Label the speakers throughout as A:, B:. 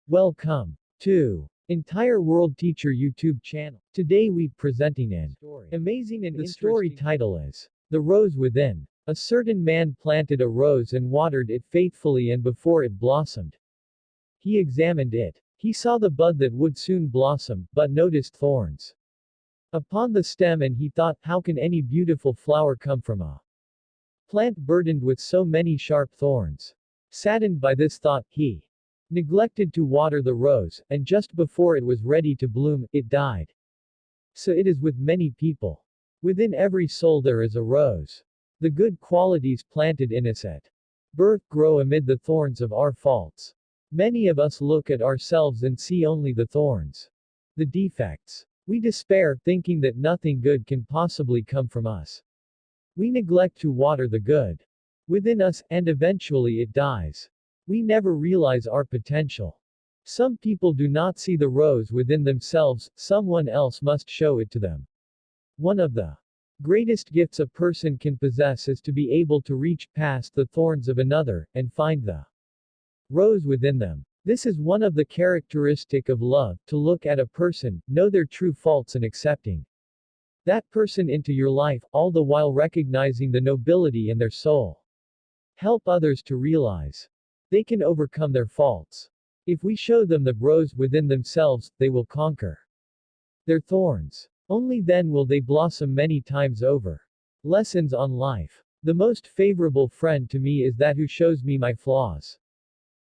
A: Welcome to Entire World Teacher YouTube channel. Today we presenting an amazing and the story title is The Rose Within. A certain man planted a rose and watered it faithfully, and before it blossomed, he examined it. He saw the bud that would soon blossom, but noticed thorns upon the stem, and he thought, how can any beautiful flower come from a plant burdened with so many sharp thorns? Saddened by this thought, he neglected to water the rose, and just before it was ready to bloom, it died. So it is with many people. Within every soul there is a rose. The good qualities planted in us at birth grow amid the thorns of our faults. Many of us look at ourselves and see only the thorns, the defects. We despair, thinking that nothing good can possibly come from us. We neglect to water the good within us, and eventually it dies. We never realize our potential. Some people do not see the rose within themselves, someone else must show it to them. One of the greatest gifts a person can possess is to be able to reach past the thorns of another, and find the rose within them. This is one of the characteristic of love, to look at a person, know their true faults and accepting that person into your life, all the while recognizing the nobility in their soul. Help others to realize they can overcome their faults. If we show them the rose within themselves, they will conquer their thorns. Only then will they blossom many times over. Lessons on life. The most favorable friend to me is that who shows me my flaws.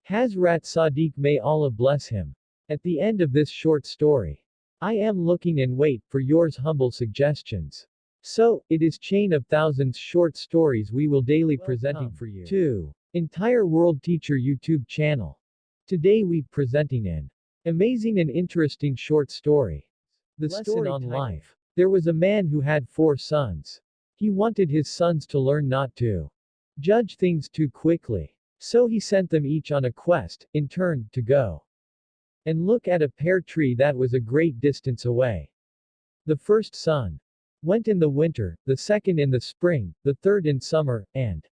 A: Hazrat Sadiq, may Allah bless him. At the end of this short story, I am looking and wait for yours humble suggestions. So, it is chain of thousands short stories we will daily presenting for you. 2. Entire World Teacher YouTube channel. Today we presenting an amazing and interesting short story. The story on life. There was a man who had 4 sons. He wanted his sons to learn not to judge things too quickly. So he sent them each on a quest, in turn, to go and look at a pear tree that was a great distance away. The first son went in the winter, the second in the spring, the third in summer, and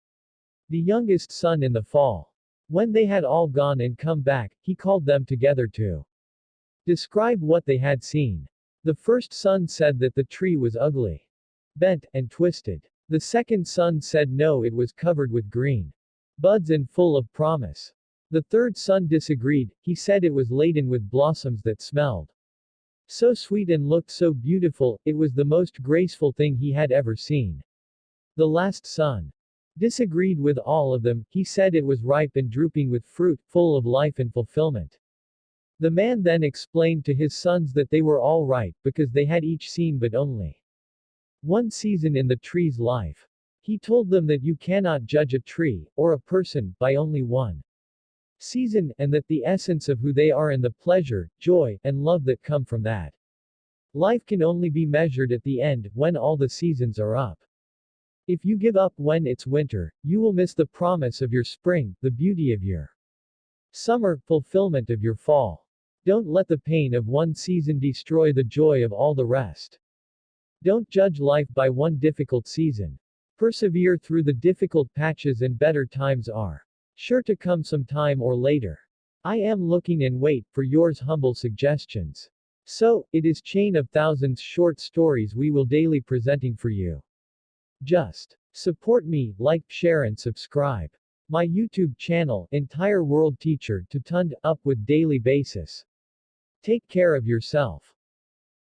A: the youngest son in the fall. When they had all gone and come back, he called them together to describe what they had seen. The first son said that the tree was ugly, bent, and twisted. The second son said no, it was covered with green buds and full of promise. The third son disagreed, he said it was laden with blossoms that smelled so sweet and looked so beautiful, it was the most graceful thing he had ever seen. The last son disagreed with all of them, he said it was ripe and drooping with fruit, full of life and fulfillment. The man then explained to his sons that they were all right, because they had each seen but only one season in the tree's life. He told them that you cannot judge a tree, or a person, by only one season, and that the essence of who they are and the pleasure, joy, and love that come from that life can only be measured at the end, when all the seasons are up. If you give up when it's winter, you will miss the promise of your spring, the beauty of your summer, fulfillment of your fall. Don't let the pain of one season destroy the joy of all the rest. Don't judge life by one difficult season. Persevere through the difficult patches, and better times are sure to come sometime or later. I am looking and wait for yours humble suggestions. So, it is chain of thousands short stories we will daily presenting for you. Just support me, like, share and subscribe my YouTube channel, Entire World Teacher, to tund up with daily basis. Take care of yourself.